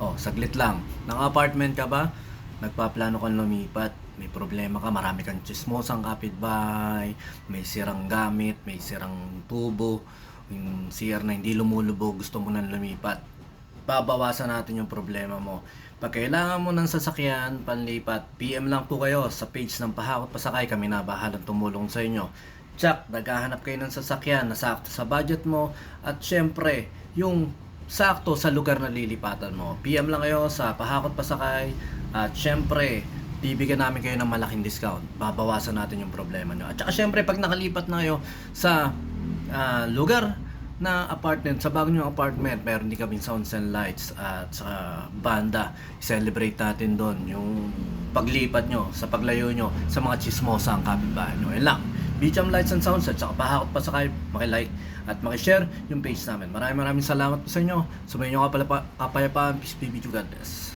Oh, saglit lang. Nang apartment ka ba? Nagpaplano kang lumipat. May problema ka, marami kang chismosang kapitbahay, may sirang gamit, may sirang tubo, yung CR na hindi lumulubog, gusto mo nang lumipat. Babawasan natin yung problema mo. Pag kailangan mo ng sasakyan, panlipat, PM lang po kayo sa page ng Pahakot Pasakay. Kami na bahalang tumulong sa inyo. Tsak, naghahanap kayo ng sasakyan na sakto sa budget mo at syempre, yung sakto sa lugar na lilipatan mo. PM lang kayo sa Pahakot Pasakay at syempre, bibigyan namin kayo ng malaking discount. Babawasan natin yung problema nyo. At saka syempre, pag nakalipat na kayo sa lugar na apartment, sa bago nyong apartment, meron din kaming sounds and lights at sa banda. Celebrate natin doon yung paglipat nyo, sa paglayo nyo, sa mga chismosa ang kapitbahay nyo. Yan lang. Beacham Lights and Sounds at saka Pahakot Pasakay, maki-like at maki-share yung page namin. Maraming salamat po sa inyo. Sumayin nyo kapayapaan. Peace be with you. God bless.